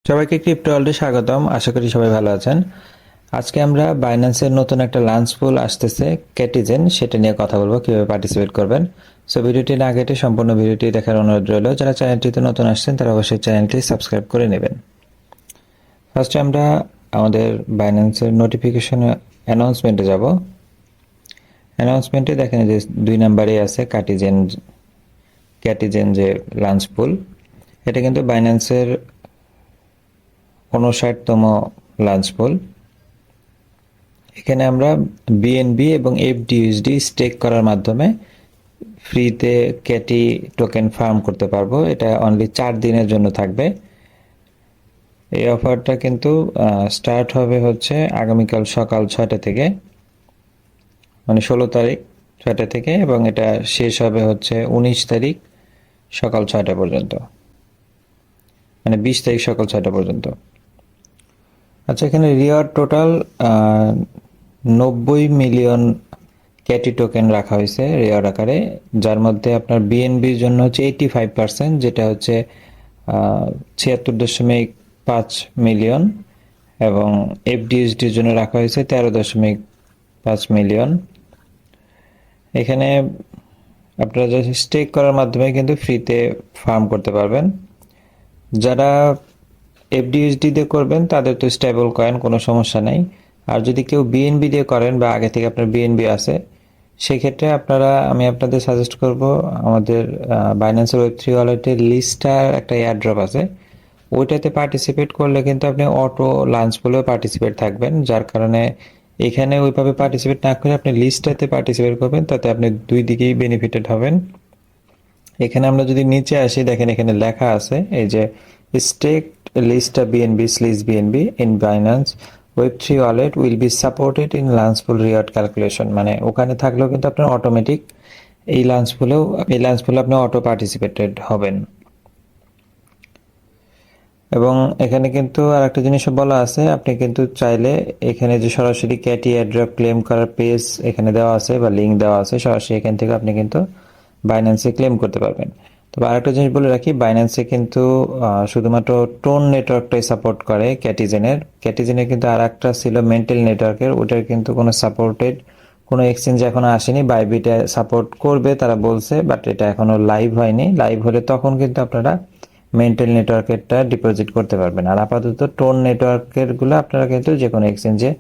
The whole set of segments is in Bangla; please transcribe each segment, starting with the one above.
সবাইকে ক্রিপ্টো ওয়ার্ল্ডে স্বাগতম। আশা করি সবাই ভালো আছেন। আজকে আমরা বাইন্যান্সের নতুন একটা লাঞ্চ পুল আসতেছে ক্যাটিজেন, সেটা নিয়ে কথা বলবো, কিভাবে পার্টিসিপেট করবেন। সো ভিডিওটি না কেটে সম্পূর্ণ ভিডিওটি দেখার অনুরোধ রইল। যারা চ্যানেলটিতে নতুন আসছেন তারা অবশ্যই চ্যানেলটি সাবস্ক্রাইব করে নেবেন। ফার্স্টে আমরা আমাদের বাইন্যান্সের নোটিফিকেশন অ্যানাউন্সমেন্টে যাব। অ্যানাউন্সমেন্টে দেখেন যে 2 নাম্বারে আছে ক্যাটিজেন যে লাঞ্চ পুল, এটা কিন্তু বাইন্যান্সের 59তম লাঞ্চ পুল। এখানে আমরা বিএনবি এবং এফডিইউএসডি স্টেক করার মাধ্যমে ফ্রিতে ক্যাটি টোকেন ফার্ম করতে পারবো। এটা অনলি 4 দিনের জন্য থাকবে। এই অফারটা কিন্তু স্টার্ট হবে হচ্ছে আগামীকাল সকাল 6টা থেকে, মানে 16 তারিখ 6টা থেকে, এবং এটা শেষ হবে হচ্ছে 19 তারিখ সকাল 6টা পর্যন্ত, মানে 20 তারিখ সকাল 6টা পর্যন্ত। আচ্ছা, এখানে রিওয়ার্ড টোটাল 90 মিলিয়ন ক্যাটি টোকেন রাখা হয়েছে রিওয়ার্ড আকারে, যার মধ্যে আপনার বিএনবির জন্য হচ্ছে 85%, যেটা হচ্ছে 76.5 মিলিয়ন, এবং এফডিএসডির জন্য রাখা হয়েছে 13.5 মিলিয়ন। এখানে আপনারা জাস্ট স্টেক করার মাধ্যমে কিন্তু ফ্রিতে ফার্ম করতে পারবেন। যারা এফডিএসডি দিয়ে করবেন তাদের তো স্টেবল কয়েন, কোনো সমস্যা নেই। আর যদি কেউ বিএনবি দিয়ে করেন বা আগে থেকে আপনার বিএনবি আছে, সেক্ষেত্রে আমি আপনাদের সাজেস্ট করব, আমাদের বাইন্যান্সের ওয়েব3 ওয়ালেটের লিস্টার একটা এয়ারড্রপ আছে, ওইটাতে পার্টিসিপেট করলে কিন্তু আপনি অটো লাঞ্চ পুলেও পার্টিসিপেট থাকবেন। যার কারণে এখানে ওইভাবে পার্টিসিপেট না করে আপনি লিস্টটাতে পার্টিসিপেট করবেন, তাতে আপনি দুই দিকেই বেনিফিটেড হবেন। এখানে আমরা যদি নিচে আসি, দেখেন এখানে লেখা আছে এই যে stake Lista BNB slisBNB in Binance Web3 wallet will be supported in launch pool reward calculation. মানে ওখানে থাকলেও কিন্তু আপনার অটোমেটিক এই লাঞ্চ পুলে আপনি অটো পার্টিসিপেটেড হবেন। এবং এখানে কিন্তু আর একটা জিনিস বলা আছে, আপনি কিন্তু চাইলে এখানে যে সরাসরি ক্যাটি এয়ারড্রপ ক্লেম করার পেজ এখানে দেওয়া আছে বা লিঙ্ক দেওয়া আছে, সরাসরি এখান থেকে আপনি কিন্তু বাইন্যান্সে ক্লেম করতে পারবেন। তবে আরেকটা জিনিস বলে রাখি, বাইন্যান্সে কিন্তু শুধুমাত্র টোন নেটওয়ার্কটাই সাপোর্ট করে ক্যাটিজেনের কিন্তু আর একটা ছিল মেন্টাল নেটওয়ার্কের, ওটার কিন্তু কোনো সাপোর্টেড কোনো এক্সচেঞ্জ এখনো আসেনি। বাইবিটে সাপোর্ট করবে তারা বলছে, বাট এটা এখনো লাইভ হয়নি। লাইভ হলে তখন কিন্তু আপনারা মেন্টাল নেটওয়ার্কেরটা ডিপোজিট করতে পারবেন। আর আপাতত টোন নেটওয়ার্কের গুলো আপনারা কিন্তু যে কোনো এক্সচেঞ্জে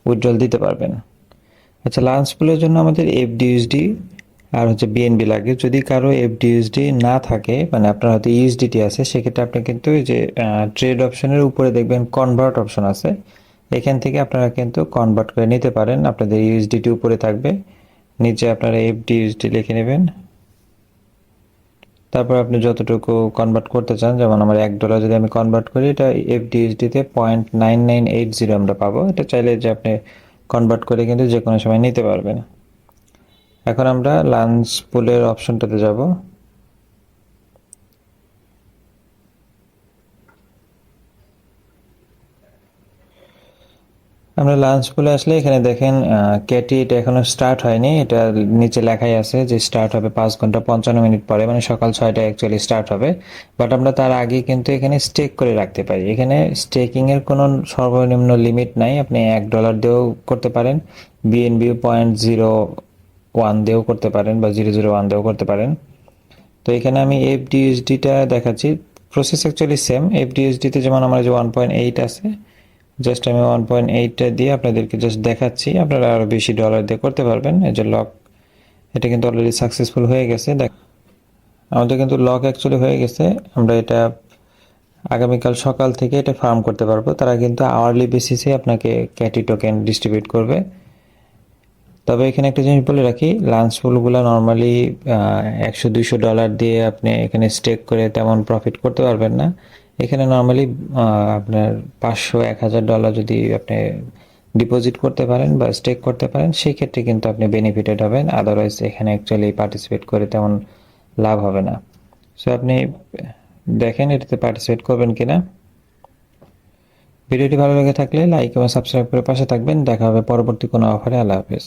উইথড্রল দিতে পারবেন। আচ্ছা, লাঞ্চ পুলের জন্য আমাদের এফডিইউএসডি আর হচ্ছে বিএনবি লাগে। যদি কারো এফডিইউএসডি না থাকে, মানে আপনার হয়তো ইউএসডিটি আছে, সেক্ষেত্রে আপনি কিন্তু এই যে ট্রেড অপশনের উপরে দেখবেন কনভার্ট অপশন আছে, এখান থেকে আপনারা কিন্তু কনভার্ট করে নিতে পারেন। আপনাদের ইউএসডিটি উপরে থাকবে, নিচে আপনারা এফডিইউএসডি লিখে নেবেন। তারপর আপনি যতটুকু কনভার্ট করতে চান, যেমন আমার $1 যদি আমি কনভার্ট করি, এটা এফডিইউএসডিতে 0.9980 আমরা পাবো। এটা চাইলে যে আপনি কনভার্ট করে কিন্তু যে কোনো সময় নিতে পারবেন। এখন আমরা লাঞ্চ পুলের অপশনটাতে যাব। আমরা লাঞ্চ পুলে আসলে এখানে দেখেন ক্যাটি, এটা এখনো স্টার্ট হয়নি। এটা নিচে লেখাই আছে যে স্টার্ট হবে 5 ঘন্টা 55 মিনিট পরে, মানে সকাল 6টায় অ্যাকচুয়ালি স্টার্ট হবে। বাট আমরা তার আগে কিন্তু এখানে স্টেক করে রাখতে পারি। এখানে স্টেকিং এর কোনো সর্বনিম্ন লিমিট নাই, আপনি $1 দিয়েও করতে পারেন, বিএনবি 0.01 দিয়েও করতে পারেন, বা 0.01 দিয়েও করতে পারেন। তো এখানে আমি এফডিইউএসডিটা দেখাচ্ছি। Process actually same. এফডিইউএসডিতে যেমন আমার যে 1.8 আছে, জাস্ট আমি 1.8টা দিয়ে আপনাদেরকে জাস্ট দেখাচ্ছি। আপনারা আরও বেশি ডলার দিয়ে করতে পারবেন। এই যে লক, এটা কিন্তু অলরেডি সাকসেসফুল হয়ে গেছে। আমাদের কিন্তু লক অ্যাকচুয়ালি হয়ে গেছে। আমরা এটা আগামীকাল সকাল থেকে এটা ফার্ম করতে পারবো। তারা কিন্তু আওয়ারলি বেসিসে আপনাকে ক্যাটি টোকেন ডিস্ট্রিবিউট করবে। তবে এখানে একটা জিনিস বলে রাখি, লাঞ্চ পুলগুলো নর্মালি $100-200 দিয়ে আপনি এখানে স্টেক করে তেমন প্রফিট করতে পারবেন না। এখানে নর্মালি আপনার $500-1000 যদি আপনি ডিপোজিট করতে পারেন বা স্টেক করতে পারেন, সেই ক্ষেত্রে কিন্তু আপনি বেনিফিটেড হবেন। আদারওয়াইজ এখানে অ্যাকচুয়ালি পার্টিসিপেট করে তেমন লাভ হবে না। সো আপনি দেখেন এটাতে পার্টিসিপেট করবেন কিনা। ভিডিওটি ভালো লেগে থাকলে লাইক এবং সাবস্ক্রাইব করে পাশে থাকবেন। দেখা হবে পরবর্তী কোনো অফারে। আল্লাহ হাফেজ।